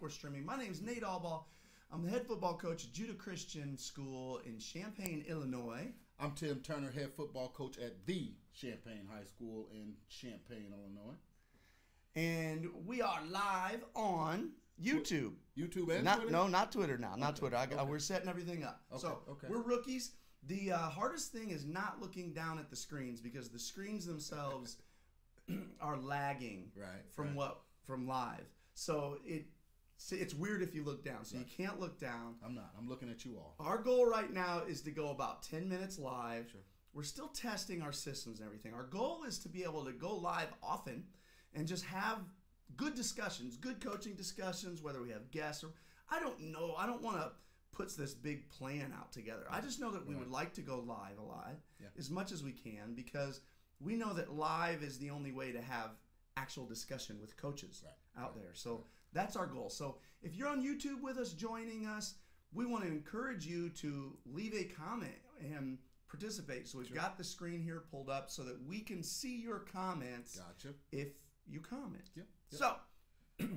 before streaming. My name is Nate Allball. I'm the head football coach at Judah Christian School in Champaign, Illinois. I'm Tim Turner, head football coach at the Champaign High School in Champaign, Illinois. And we are live on YouTube. YouTube and Twitter? Twitter? No, not Twitter now. Not Okay, Twitter. okay. We're setting everything up. Okay, So okay. we're rookies. The hardest thing is not looking down at the screens because the screens themselves are lagging from live. So it's weird if you look down. So you can't look down. I'm not. I'm looking at you all. Our goal right now is to go about 10 minutes live. Sure. We're still testing our systems and everything. Our goal is to be able to go live often and just have good discussions, good coaching discussions, whether we have guests or I don't know. I don't want to put this big plan out together. I just know that we would like to go live as much as we can because we know that live is the only way to have actual discussion with coaches out there. So that's our goal. So if you're on YouTube with us, joining us, we want to encourage you to leave a comment and participate. So we've got the screen here pulled up so that we can see your comments if you comment. Yep. So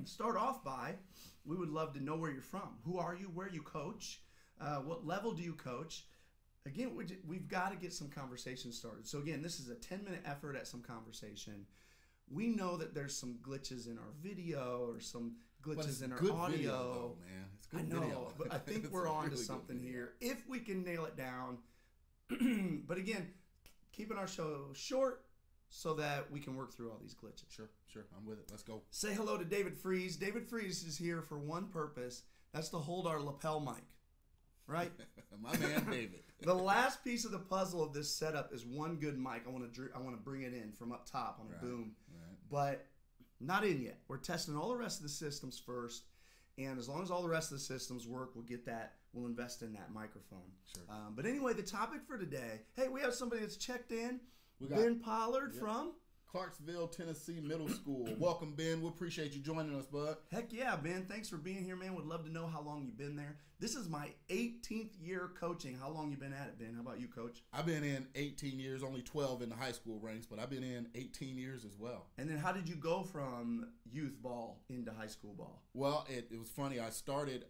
start off by, we would love to know where you're from. Who are you? Where you coach? What level do you coach? Again, we've got to get some conversation started. So again, this is a 10-minute effort at some conversation. We know that there's some glitches in our video or some glitches in our audio. Video, though, man. It's good I know, video. but I think we're on to really something here if we can nail it down. But again, keeping our show short so that we can work through all these glitches. Sure. I'm with it. Let's go. Say hello to David Freeze. David Freeze is here for one purpose. That's to hold our lapel mic. Right? My man, David. The last piece of the puzzle of this setup is one good mic. I want to bring it in from up top on a boom. Right. But not in yet. We're testing all the rest of the systems first. And as long as all the rest of the systems work, we'll get that. We'll invest in that microphone. Sure. But anyway, the topic for today. Hey, we have somebody that's checked in. We got Ben Pollard from Clarksville, Tennessee Middle School. Welcome, Ben. We appreciate you joining us, bud. Heck yeah, Ben. Thanks for being here, man. Would love to know how long you've been there. This is my 18th year coaching. How long you been at it, Ben? How about you, Coach? I've been in 18 years, only 12 in the high school ranks, but I've been in 18 years as well. And then how did you go from youth ball into high school ball? Well, it was funny. I started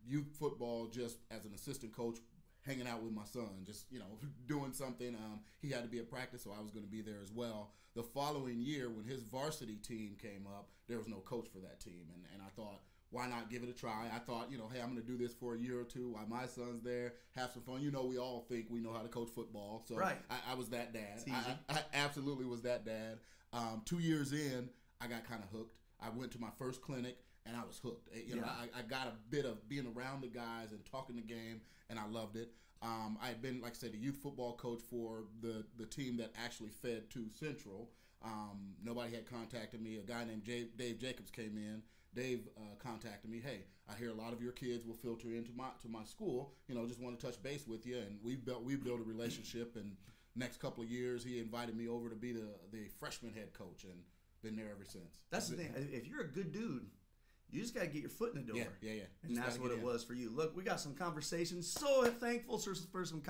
youth football just as an assistant coach, hanging out with my son, just, doing something. He had to be at practice, so I was going to be there as well. The following year, when his varsity team came up, there was no coach for that team. And I thought, why not give it a try? I thought, hey, I'm going to do this for a year or two while my son's there, have some fun. We all think we know how to coach football. So I was that dad. I absolutely was that dad. 2 years in, I got kind of hooked. I went to my first clinic, and I was hooked. I got a bit of being around the guys and talking the game, and I loved it. I had been, like I said, a youth football coach for the team that actually fed to Central. Nobody had contacted me. A guy named Dave Jacobs came in. Dave contacted me. Hey, I hear a lot of your kids will filter into my school. Just want to touch base with you. And we built a relationship. And next couple of years, he invited me over to be the freshman head coach, and been there ever since. That's the thing. If you're a good dude, you just got to get your foot in the door. Yeah. And that's what it was for you. Look, we got some conversations. So thankful for some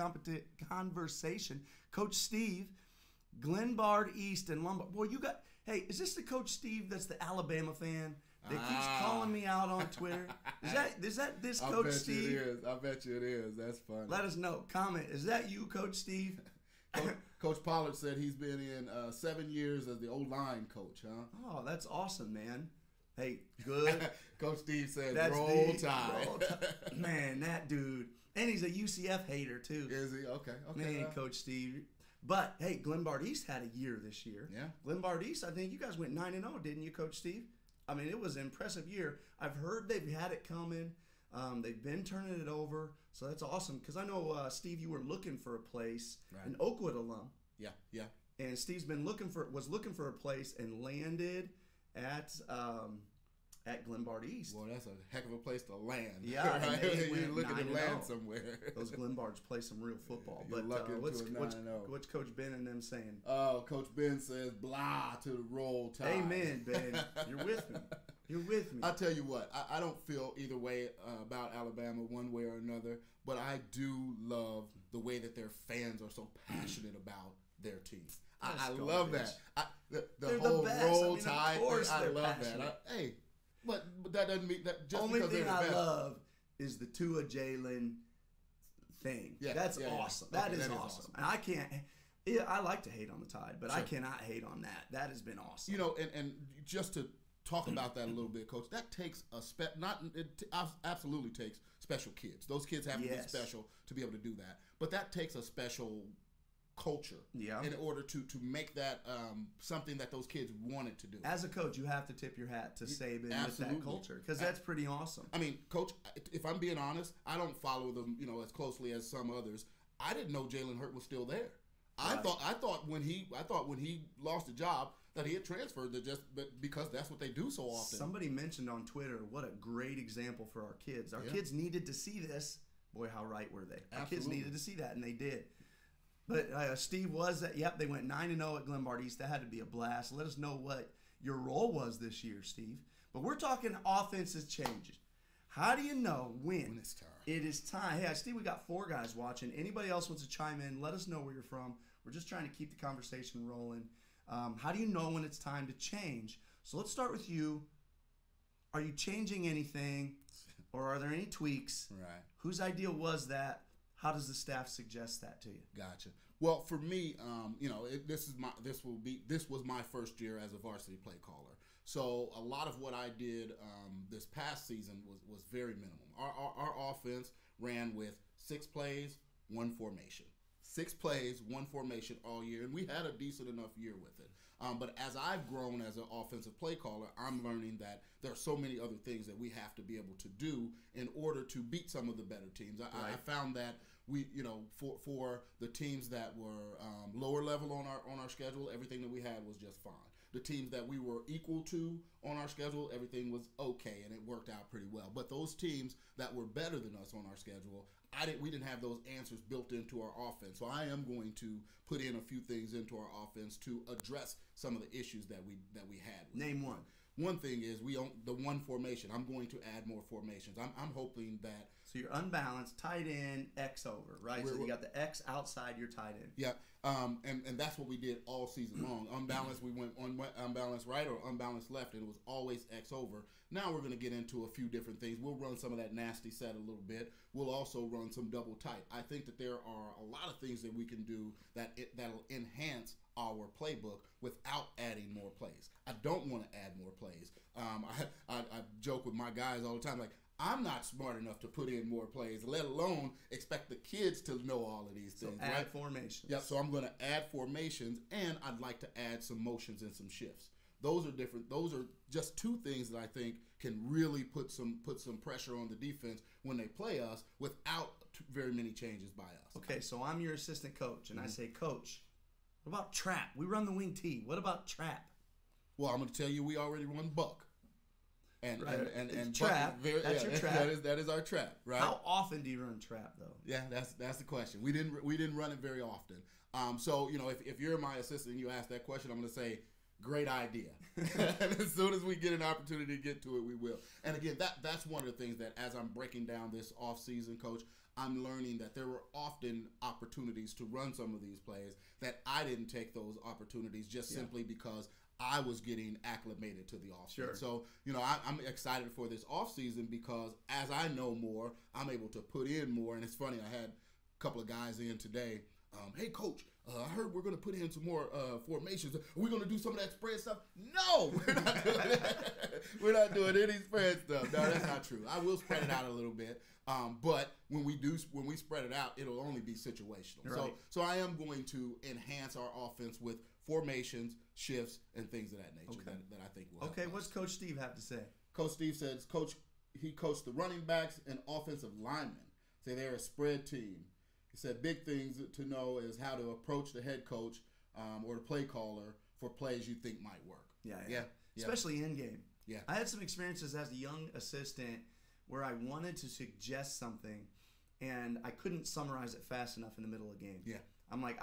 conversation. Coach Steve, Glenbard East and Lombard. Boy, hey, is this the Coach Steve that's the Alabama fan that keeps calling me out on Twitter? Is that this Coach Steve? I bet you it is. That's funny. Let us know. Comment. Is that you, Coach Steve? Coach Pollard said he's been in 7 years as the O-line coach, huh? Oh, that's awesome, man. Hey, good. Coach Steve said, roll Tide. Man, that dude. And he's a UCF hater, too. Is he? Okay. Man, Coach Steve. But, hey, Glenbard East had a year this year. Yeah. Glenbard East, I think you guys went 9-0, didn't you, Coach Steve? I mean, it was an impressive year. I've heard they've had it coming. They've been turning it over. So that's awesome. Because I know, Steve, you were looking for a place, an Oakwood alum. Yeah. And Steve's was looking for a place and landed at Glenbard East. Well, that's a heck of a place to land. Yeah, right? You're looking to land 9-0. Somewhere. Those Glenbards play some real football. You're But what's Coach Ben and them saying? Oh, Coach Ben says, blah to the roll Tide. Amen, Ben. You're with me. You're with me. I tell you what, I don't feel either way about Alabama one way or another, but I do love the way that their fans are so passionate about their team. I love that. The whole Roll Tide thing, I love that. Hey, But that doesn't mean that just Only because thing they're the I best. love is the Tua Jalen thing. Yeah, That's yeah, yeah. awesome. Okay, That is that is awesome. awesome. And I can't. Yeah, I like to hate on the Tide, but I Sure. cannot hate on that. That has been awesome. You know, and just to talk about that a little bit, Coach, that takes absolutely takes special kids. Those kids have to be special to be able to do that. But that takes a special culture in order to make that something that those kids wanted to do. As a coach, you have to tip your hat to Saban with that culture because that's pretty awesome. I mean, Coach, if I'm being honest, I don't follow them, as closely as some others. I didn't know Jalen Hurts was still there. Right. I thought when he lost the job that he had transferred because that's what they do so often. Somebody mentioned on Twitter, what a great example for our kids. Our kids needed to see this. Boy, how right were they? Our kids needed to see that, and they did. But Steve was that. Yep, they went 9-0 at Glenbard East. That had to be a blast. Let us know what your role was this year, Steve. But we're talking offenses changes. How do you know when it's time? It is time. Hey, Steve, we got 4 guys watching. Anybody else wants to chime in? Let us know where you're from. We're just trying to keep the conversation rolling. How do you know when it's time to change? So let's start with you. Are you changing anything, or are there any tweaks? Right. Whose idea was that? How does the staff suggest that to you? Gotcha. Well, for me, this was my first year as a varsity play caller. So a lot of what I did this past season was very minimum. Our offense ran with 6 plays, 1 formation. 6 plays, 1 formation all year, and we had a decent enough year with it. But as I've grown as an offensive play caller, I'm learning that there are so many other things that we have to be able to do in order to beat some of the better teams. I found that we, for the teams that were lower level on our schedule, everything that we had was just fine. The teams that we were equal to on our schedule, everything was okay, and it worked out pretty well. But those teams that were better than us on our schedule, we didn't have those answers built into our offense. So I am going to put in a few things into our offense to address some of the issues that we had. Name one. One thing is we own the 1 formation. I'm going to add more formations. I'm hoping that. So you're unbalanced, tight end, X over, right? So you got the X outside your tight end. Yeah, and that's what we did all season long. Unbalanced, we went unbalanced right or unbalanced left, and it was always X over. Now we're going to get into a few different things. We'll run some of that nasty set a little bit. We'll also run some double tight. I think that there are a lot of things that we can do that'll enhance our playbook without adding more plays. I don't want to add more plays. I joke with my guys all the time, like, I'm not smart enough to put in more plays, let alone expect the kids to know all of these things. So add formations. Yeah, so I'm going to add formations, and I'd like to add some motions and some shifts. Those are different. Those are just 2 things that I think can really put some pressure on the defense when they play us without very many changes by us. Okay, so I'm your assistant coach, and I say, Coach, what about trap? We run the wing T. What about trap? Well, I'm going to tell you, we already run buck. And trap. That's your trap. That is our trap, right? How often do you run trap though? Yeah, that's the question. We didn't run it very often. So if you're my assistant and you ask that question, I'm going to say, great idea. And as soon as we get an opportunity to get to it, we will. And again, that's one of the things that as I'm breaking down this off season, Coach, I'm learning that there were often opportunities to run some of these plays that I didn't take those opportunities just simply because I was getting acclimated to the offseason. Sure. So, I'm excited for this offseason because as I know more, I'm able to put in more. And it's funny, I had a couple of guys in today. Hey, Coach, I heard we're going to put in some more formations. Are we going to do some of that spread stuff? No, we're not doing that. We're not doing any spread stuff. No, that's not true. I will spread it out a little bit. But when we spread it out, it'll only be situational. Right. So I am going to enhance our offense with formations, shifts, and things of that nature that I think will help us. What's Coach Steve have to say? Coach Steve says, he coached the running backs and offensive linemen. Say they're a spread team. He said big things to know is how to approach the head coach or the play caller for plays you think might work. Yeah. Especially in game. Yeah. I had some experiences as a young assistant where I wanted to suggest something and I couldn't summarize it fast enough in the middle of the game. Yeah. I'm like,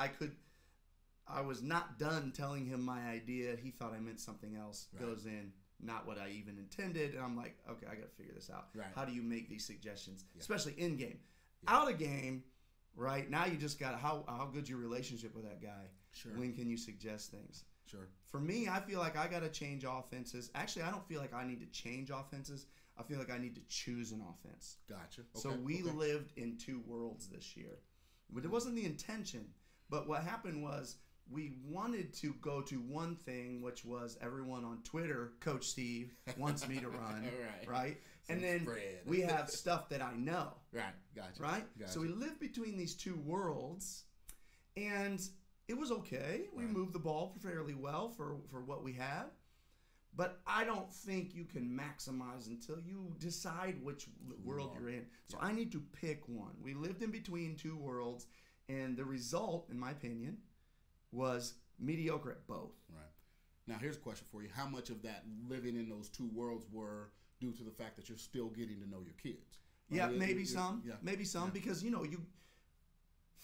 I was not done telling him my idea. He thought I meant something else. Right. Goes in, not what I even intended. And I'm like, okay, I got to figure this out. Right. How do you make these suggestions, Yeah. especially in game? Yeah. Out of game, right? Now you just got how good's your relationship with that guy? Sure. When can you suggest things? Sure. For me, I feel like I got to change offenses. Actually, I don't feel like I need to change offenses. I feel like I need to choose an offense. Gotcha. Okay. So we lived in two worlds this year. But it wasn't the intention. But what happened was we wanted to go to one thing, which was everyone on Twitter, Coach Steve wants me to run. Right? And then we have stuff that I know. Right. Gotcha. Right? Gotcha. So we lived between these two worlds, and it was okay. We moved the ball fairly well for what we had. But I don't think you can maximize until you decide which world you're in. So I need to pick one. We lived in between two worlds, and the result, in my opinion, was mediocre at both. Right. Now, here's a question for you. How much of that living in those two worlds were due to the fact that you're still getting to know your kids? Yeah, maybe some. Because,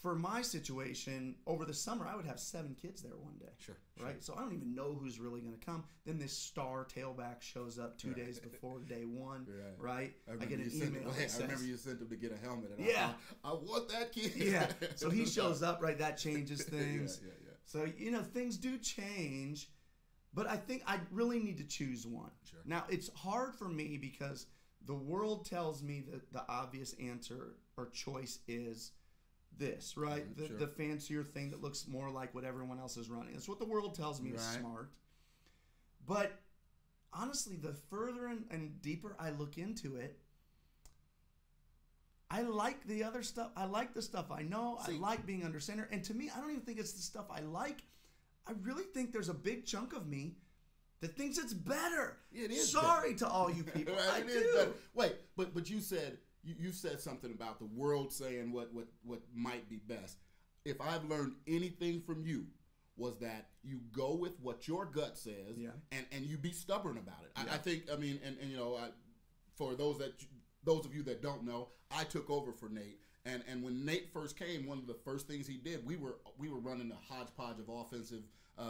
for my situation, over the summer, I would have 7 kids there one day. Sure. Right? So I don't even know who's really going to come. Then this star tailback shows up 2 days before day one. Right? I get an email that says, I remember you sent him to get a helmet. And I want that kid. Yeah. So he shows up, right? That changes things. So, things do change. But I think I really need to choose one. Sure. Now, it's hard for me because the world tells me that the obvious answer or choice is this, right? The fancier thing that looks more like what everyone else is running. That's what the world tells me is smart. But honestly, the further and deeper I look into it, I like the other stuff. I like the stuff I know. I like being under center. And to me, I don't even think it's the stuff I like. I really think there's a big chunk of me that thinks it's better. It is. Sorry to all you people. I do. Is better. Wait, but you said you said something about the world saying what might be best. If I've learned anything from you, was that you go with what your gut says, and you be stubborn about it. I think. I mean, and for those of you that don't know, I took over for Nate. And when Nate first came, one of the first things he did, we were running a hodgepodge of offensive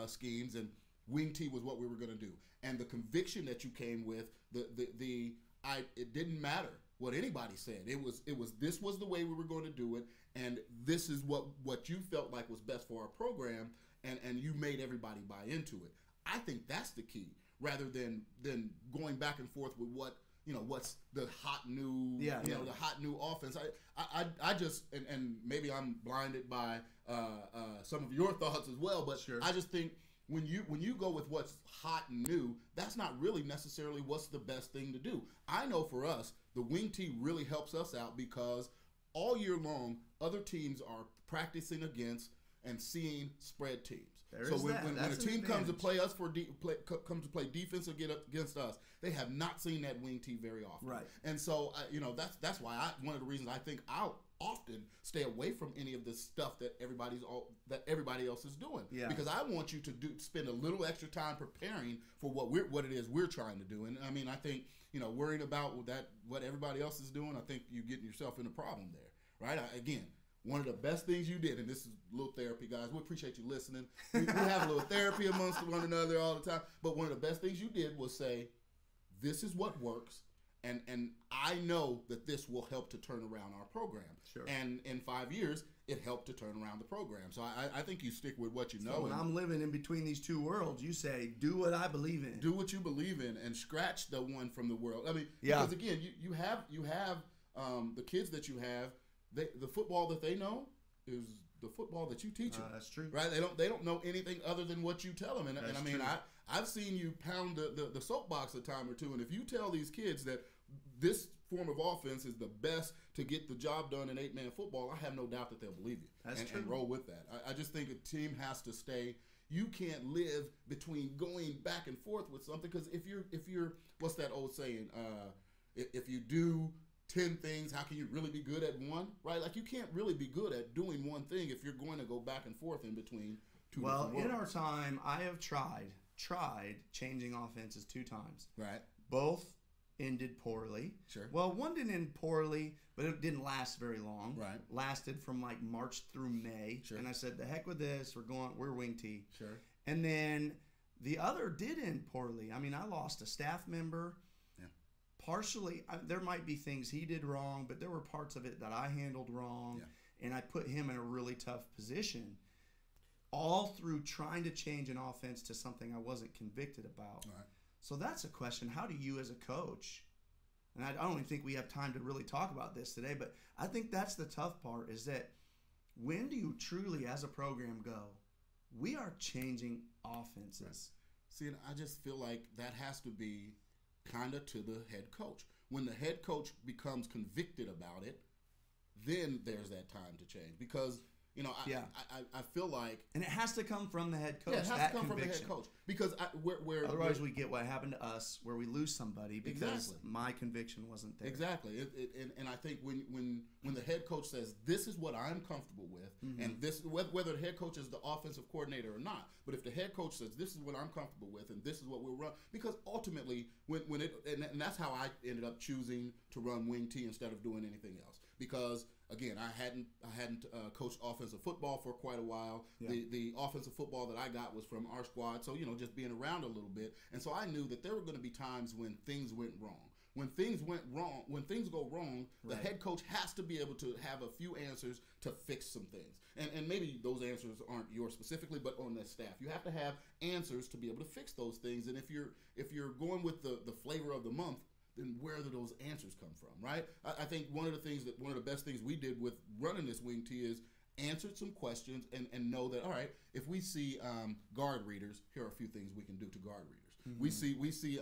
schemes, and wing T was what we were going to do. And the conviction that you came with, it didn't matter what anybody said. It was this was the way we were going to do it, and this is what you felt like was best for our program, and you made everybody buy into it. I think that's the key, rather than going back and forth with what's the hot new, the hot new offense. I just, and maybe I'm blinded by some of your thoughts as well, but I just think when you go with what's hot and new, that's not really necessarily what's the best thing to do. I know for us, the wing tee really helps us out because all year long, other teams are practicing against and seeing spread teams. So when a team comes to play us comes to play defense against us, they have not seen that wing tee very often. Right. And so that's why one of the reasons I think I'll often stay away from any of this stuff that everybody else is doing. Yeah. Because I want you to spend a little extra time preparing for what it is we're trying to do. And I mean, I think worrying about what everybody else is doing, I think you're getting yourself in a problem there. Right. Again. One of the best things you did, and this is a little therapy, guys. We appreciate you listening. We have a little therapy amongst one another all the time. But one of the best things you did was say, this is what works, and I know that this will help to turn around our program. Sure. And in 5 years, it helped to turn around the program. So I think you stick with what you know. So when I'm living in between these two worlds, you say, do what I believe in. Do what you believe in, and scratch the one from the world. I mean, because again, you have the kids that you have. The football that they know is the football that you teach them. That's true, right? They don't know anything other than what you tell them. And I mean, I've seen you pound the soapbox a time or two. And if you tell these kids that this form of offense is the best to get the job done in 8-man football, I have no doubt that they'll believe you. That's true. And roll with that. I just think a team has to stay. You can't live between going back and forth with something, because if you're what's that old saying? If you do 10 things, how can you really be good at one? Right? Like, you can't really be good at doing one thing if you're going to go back and forth in between two different worlds. Well, in our time, I have tried changing offenses 2 times. Right. Both ended poorly. Sure. Well, one didn't end poorly, but it didn't last very long. Right. Lasted from like March through May. Sure. And I said, the heck with this. We're wing tee. Sure. And then the other did end poorly. I mean, I lost a staff member. Partially, there might be things he did wrong, but there were parts of it that I handled wrong, and I put him in a really tough position. all through trying to change an offense to something I wasn't convicted about. All right. So that's a question. How do you as a coach, and I don't even think we have time to really talk about this today, but I think that's the tough part, is that when do you truly as a program go, we are changing offenses? Right. See, and I just feel like that has to be kind of to the head coach. When the head coach becomes convicted about it, then there's that time to change. Because, you know, I feel like... And it has to come from the head coach, yeah, it has to come from the head coach. Because otherwise we get what happened to us, where we lose somebody because exactly. my conviction wasn't there. Exactly. And I think when the head coach says, this is what I'm comfortable with, mm-hmm. and this whether the head coach is the offensive coordinator or not, but if the head coach says, this is what I'm comfortable with, and this is what we'll run, because ultimately, and that's how I ended up choosing to run wing T instead of doing anything else. Because again, I hadn't coached offensive football for quite a while. Yeah. The offensive football that I got was from our squad, so just being around a little bit, and so I knew that there were going to be times when things went wrong. When things go wrong, the right. head coach has to be able to have a few answers to fix some things, and maybe those answers aren't yours specifically, but on the staff, you have to have answers to be able to fix those things. And if you're going with the flavor of the month, then where do those answers come from, right? I think one of the best things we did with running this wing T is answered some questions and know that, all right, if we see guard readers, here are a few things we can do to guard readers. Mm-hmm. We see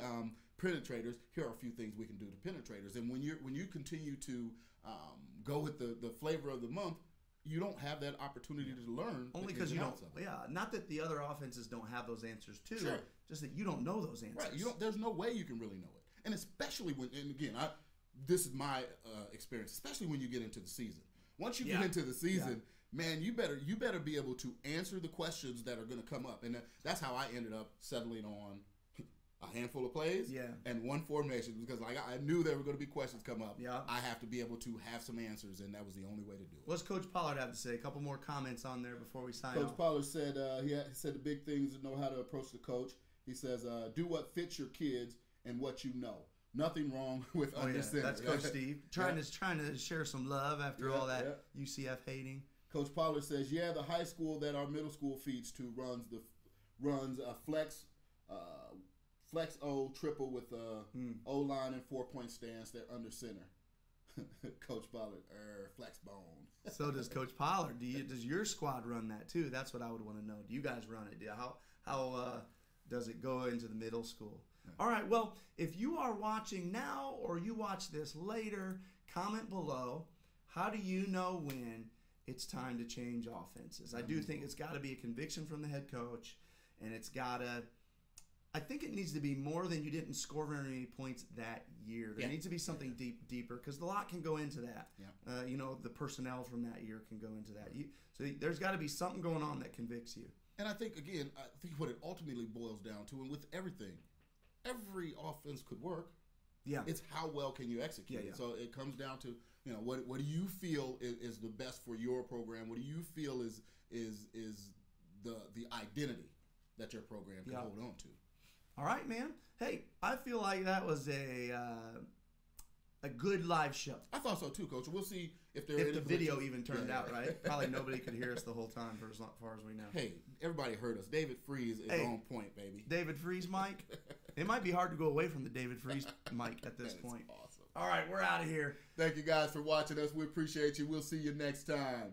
penetrators, here are a few things we can do to penetrators. And when you continue to go with the flavor of the month, you don't have that opportunity to learn. Only because you don't. Yeah, not that the other offenses don't have those answers too. Sure. Just that you don't know those answers. Right. There's no way you can really know it. And especially when, and again, this is my experience, especially when you get into the season. Once you get into the season, man, you better be able to answer the questions that are going to come up. And that's how I ended up settling on a handful of plays and one formation, because like I knew there were going to be questions come up. Yeah. I have to be able to have some answers, and that was the only way to do it. What's Coach Pollard have to say? A couple more comments on there before we sign off. Coach Pollard said he said the big things to know how to approach the coach. He says, do what fits your kids and what you know. Nothing wrong with under center. That's Coach Steve trying to share some love after all that UCF hating. Coach Pollard says, the high school that our middle school feeds to runs a flex O triple with O line and 4-point stance. They're under center. Coach Pollard, flex bone. So does Coach Pollard. Does your squad run that too? That's what I would want to know. Do you guys run it? How does it go into the middle school? All right, well, if you are watching now or you watch this later, comment below. How do you know when it's time to change offenses? I do think it's got to be a conviction from the head coach, and I think it needs to be more than you didn't score very many points that year. There needs to be something deeper, because a lot can go into that. Yeah. The personnel from that year can go into that. So there's got to be something going on that convicts you. And I think what it ultimately boils down to, and with everything, every offense could work. Yeah. It's how well can you execute it. So it comes down to, what do you feel is the best for your program? What do you feel is the identity that your program can hold on to? All right, man. Hey, I feel like that was a good live show. I thought so too, Coach. We'll see if the video even turned out right. Probably nobody could hear us the whole time for as far as we know. Hey, everybody heard us. David Freeze is on point, baby. David Freeze mic. It might be hard to go away from the David Freeze mic at this point. Awesome. All right, we're out of here. Thank you guys for watching us. We appreciate you. We'll see you next time.